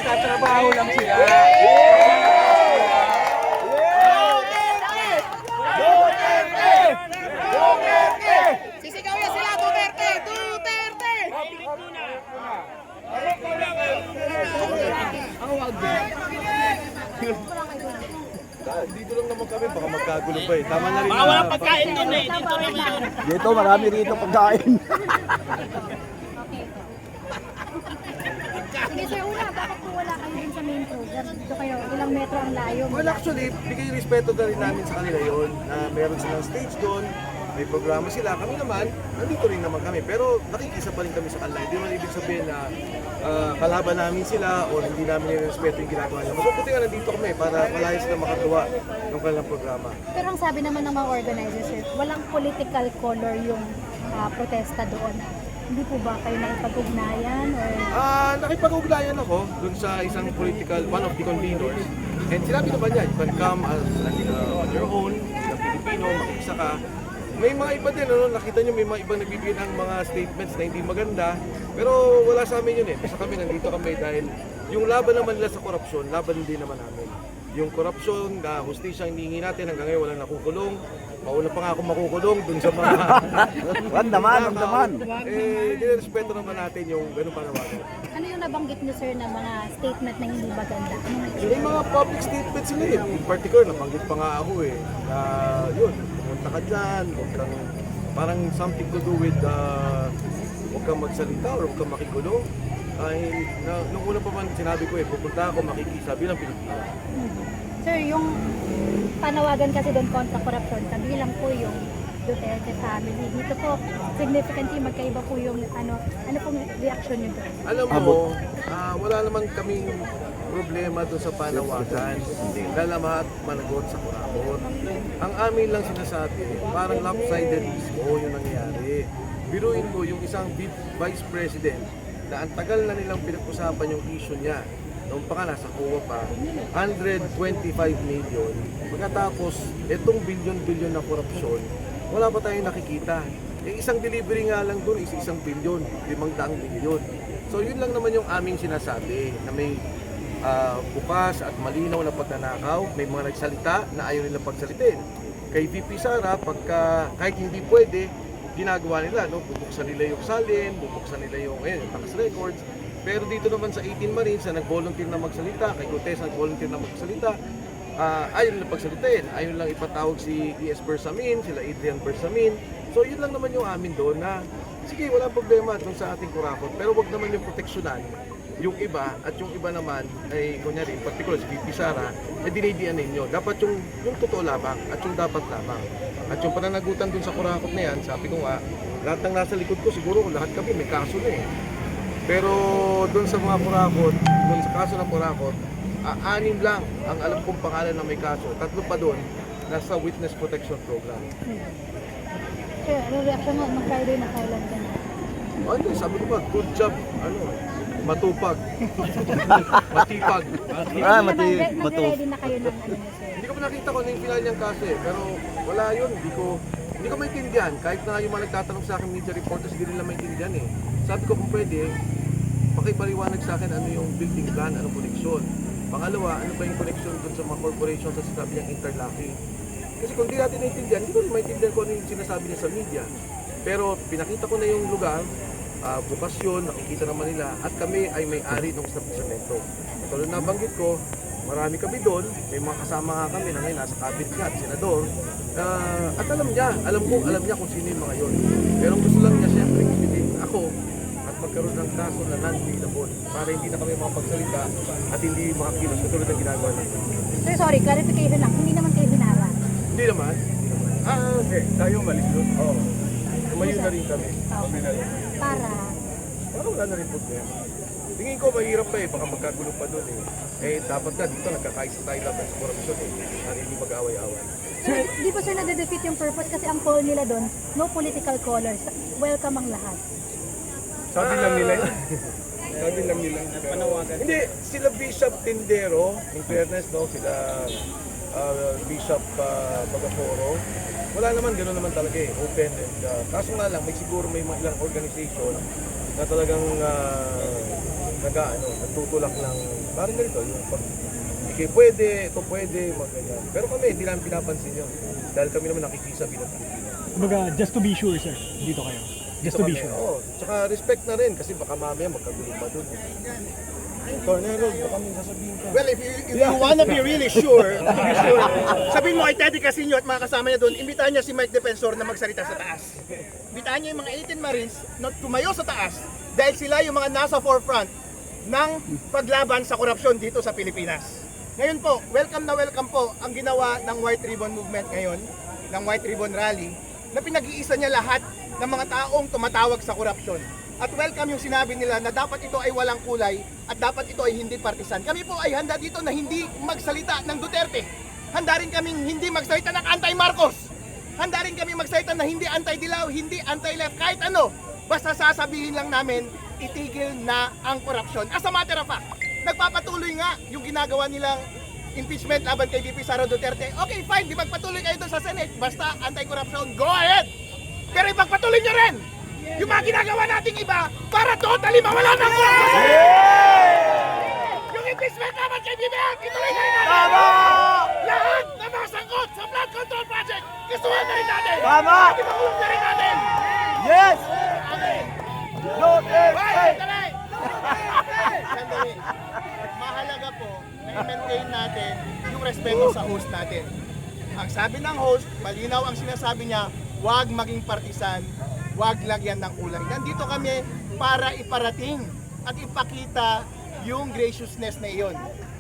Tatrabaho lang sila. Sisigaw yan sila, Duterte! Duterte! Dito lang naman kami, baka magkagulo pa eh. Tama na rin. Baka walang pagkain dun eh. Dito lang yun. Dito, marami rito pagkain. Sige sir, una, bakit po wala kayo dun sa main program? Dito kayo, ilang metro ang layo? Well, actually, bigay respeto na rin namin sa kanila yun. Na meron silang stage doon, may programa sila. Kami naman, nandito rin naman kami. Pero nakikisa pa rin kami sa kanila. Hindi naman ibig sabihin na kalaban namin sila o hindi namin nirespeto yung ginagawa nila. Mas mabuti nga nandito kami para malaya sila makagawa ng kanilang programa. Pero ang sabi naman ng mga organizers, sir, walang political color yung protesta doon. Hindi po ba kayo nakipag-ugnayan? Or... Nakipag-ugnayan ako dun sa isang political, one of the conveners. And sinabi naman niya, you can come as on your own, sa Pilipino, makikisa ka. May mga iba din, ano, nakita niyo may mga ibang nagbibigay ng mga statements na hindi maganda. Pero wala sa amin yun eh. Basta kami, nandito kami dahil yung laban naman nila sa korupsyon, laban din naman namin. Yung korupsyon, hustisya ang hinihingi natin, hanggang ngayon walang nakukulong. Mauna pa nga ako makukulong dun sa mga... Wag naman. Nirespeto naman natin yung ganun panawagan. Ano yung nabanggit niyo, sir, na mga statement na hindi maganda? Ano May mga public statements sila eh. In particular, nabanggit pa nga ako eh. Na yun, pumunta ka dyan, huwag kang... Parang something to do with... huwag kang magsalita or huwag kang makigulo. Dahil nung una pa man sinabi ko eh, pupunta ako makikisa bilang Pilipino. Sir, yung panawagan kasi doon kontra korupsyon, kabilang po yung Duterte family. Dito po, significantly magkaiba po yung ano pong reaction niyo doon? Alam mo, wala naman kaming problema doon sa panawagan. Lalamat managot sa kurapot. Ang amin lang sinasabi, parang lopsided mismo yung nangyayari. Biruin ko yung isang vice president na ang tagal na nilang pinag-usapan yung issue niya. Noong pa nga nasa COA pa, 125 million. Pagkatapos, itong bilyon-bilyon na korupsyon, wala pa tayong nakikita. Isang delivery nga lang doon is 1 bilyon, 500 milyon. So yun lang naman yung aming sinasabi na may bukas at malinaw na pagnanakaw, may mga nagsalita na ayaw nilang pagsalitin. Kay VP Sara, kahit hindi pwede, ginagawa nila, no? Bubuksan nila yung salin, bubuksan nila yung tax records. Pero dito naman sa 18 Marines na nag-volunteer na magsalita, kay Cortez nag-volunteer na magsalita, ayaw nilang pagsalitin, ayaw nilang ipatawag si E.S. Bersamin, sila Adrian Bersamin. So yun lang naman yung amin doon na, sige, walang problema doon sa ating kurakot, pero wag naman yung proteksyonan yung iba, at yung iba naman ay, kunyari, in particular si VP Sara, dinidian ninyo. Dapat yung totoo lamang at yung dapat lamang. At yung pananagutan dun sa kurakot na yan, sabi ko nga, lahat ng nasa likod ko, siguro lahat kami may kaso na eh. Pero dun sa mga kurakot, dun sa kaso ng kurakot, 6 lang ang alam kong pangalan na may kaso. 3 pa dun, nasa Witness Protection Program. Sir, ano reaction mo? Mag-Friday na kailan ka na? Ano, sabi ko ba, good job, matupag. Matipag. Nag-ready na kayo ng niyo, sir? Hindi ko pa nakita ko yung final niyang kaso eh, pero wala yun, hindi ko maintindihan. Kahit na yung mga nagtatanong sa akin media reporters, hindi nila maintindihan eh. Sabi ko kung pwede, pakipaliwanag sa akin ano yung building plan, anong koneksyon. Pangalawa, ano ba yung koneksyon dun sa mga corporation sa sinabi niyang interlocking. Kasi kung di natin naintindihan, hindi ko rin maintindihan kung ano yung sinasabi niya sa media. Pero pinakita ko na yung lugar, bukas yun, nakikita naman nila, at kami ay may-ari ng establishmento. Tulad na banggit ko, marami kami doon, may mga kasama nga kami na ngayon nasa cabinet nga at senador, at alam niya kung sino yung mga yun. Pero gusto lang niya siyempre ipitin ako at magkaroon ng kaso na non-bailable para hindi na kami makapagsalita at hindi makakilos katulad ng ginagawa natin. Sir, sorry, clarification lang. Hindi naman kayo hinara. Hindi naman. Okay. Tayo umalis doon? Oo. Tumayo na rin kami. Para? Para wala na rin problema. Tingin ko mahirap pa eh, baka magkagulo pa doon eh. Eh dapat na dito nagkakaisa tayo laban sa korupsyon eh. At hindi mag-away-away. Sir, di ba sir na-defeat yung purpose kasi ang call nila doon, no political colors. Welcome ang lahat. Sabi lang nila Sabi lang nila. Panawagan. Hindi, sila Bishop Tindero, in fairness, no, sila Bishop Bagaporo. Wala naman, gano'n naman talaga eh, open. And, kaso nga lang, may siguro may mga ilang organization na talagang nagtutulak ng parang ganito, yung pag hindi pwede, ito pwede, mga ganyan. Pero kami, hindi namin pinapansin yun. Dahil kami naman nakikisa bilang Pilipino. Kumbaga, just to be sure, sir. Dito kayo. Just to be sure. Oo, tsaka respect na rin kasi baka mamaya magkagulo pa doon. Tornero, baka may sasabihin ka. Well, if you wanna be really sure, sabihin mo kay Teddy Casino at mga kasama niya doon, imbitahan niya si Mike Defensor na magsalita sa taas. Imbitahan niya yung mga 18 Marines na tumayo sa taas dahil sila yung mga nasa forefront ng paglaban sa korupsyon dito sa Pilipinas. Ngayon po, welcome na welcome po ang ginawa ng White Ribbon Movement ngayon, ng White Ribbon Rally, na pinag-iisa niya lahat ng mga taong tumatawag sa korupsyon. At welcome yung sinabi nila na dapat ito ay walang kulay at dapat ito ay hindi partisan. Kami po ay handa dito na hindi magsalita ng Duterte. Handa rin kaming hindi magsalita ng anti-Marcos. Handa rin kami magsalita na hindi anti-Dilaw, hindi anti-left, kahit ano. Basta sasabihin lang namin, itigil na ang korupsyon. As a matter of fact, nagpapatuloy nga yung ginagawa nilang impeachment laban kay VP Sara Duterte. Okay, fine, di magpatuloy kayo doon sa Senate. Basta anti-corruption, go ahead! Pero ipagpatuloy nyo rin yung mga ginagawa nating iba para totally mawala ng korupsyon! Yung impeachment laban kay BBM, ituloy na rin natin! Tama! Lahat na mga sangkot sa flood control project, gustuhan na rin natin! Tama! Ipakulong na rin natin! Yes! Okay. Duterte! Sandali! Sandali. Mahalaga po na i-maintain natin yung respeto sa host natin. Ang sabi ng host, malinaw ang sinasabi niya, huwag maging partisan, huwag lagyan ng kulay. Nandito kami para iparating at ipakita yung graciousness na iyon.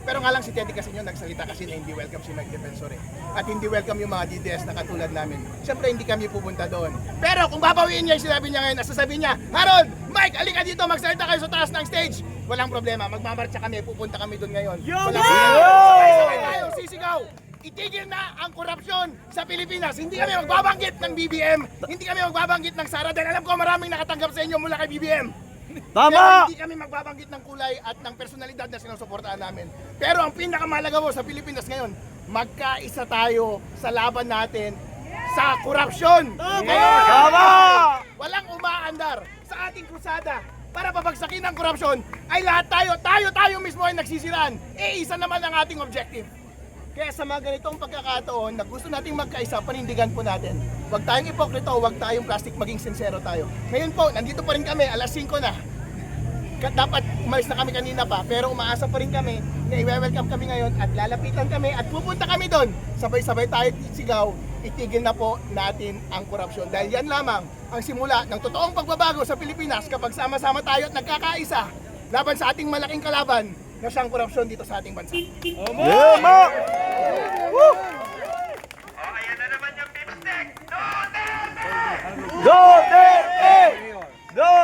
Pero nga lang si Teddy kasi nagsalita kasi na hindi welcome si Mike Defensor at hindi welcome yung mga DDS na katulad namin. Siyempre hindi kami pupunta doon. Pero kung babawiin niya yung sinabi niya ngayon, sasabihin niya, Harold, Mike, alika dito, magsalita kayo sa taas ng stage. Walang problema, magmamarcha kami, pupunta kami doon ngayon. Walang problema. Sabay-sabay tayo, sisigaw. Itigil na ang korupsyon sa Pilipinas. Hindi kami magbabanggit ng BBM, hindi kami magbabanggit ng Sara dahil alam ko maraming nakatanggap sa inyo mula kay BBM. Pero Tama! hindi kami magbabanggit ng kulay at ng personalidad na sinusuportahan namin. Pero ang pinakamahalaga mo sa Pilipinas ngayon, magkaisa tayo sa laban natin sa korupsyon. Tama! Walang umaandar sa ating krusada para pabagsakin ang korupsyon ay lahat tayo mismo ay nagsisiraan. Isa naman ang ating objective. Kaya sa mga ganitong pagkakataon na gusto nating magkaisa, panindigan po natin. Huwag tayong ipokrito, huwag tayong plastic, maging sincero tayo. Ngayon po, nandito pa rin kami, alas 5 na. Dapat umalis na kami kanina pa, pero umaasa pa rin kami na i-welcome kami ngayon at lalapitan kami at pupunta kami doon. Sabay-sabay tayo sigaw, itigil na po natin ang korupsyon. Dahil yan lamang ang simula ng totoong pagbabago sa Pilipinas kapag sama-sama tayo at nagkakaisa laban sa ating malaking kalaban na siyang korupsyon dito sa ating bansa. Yeah,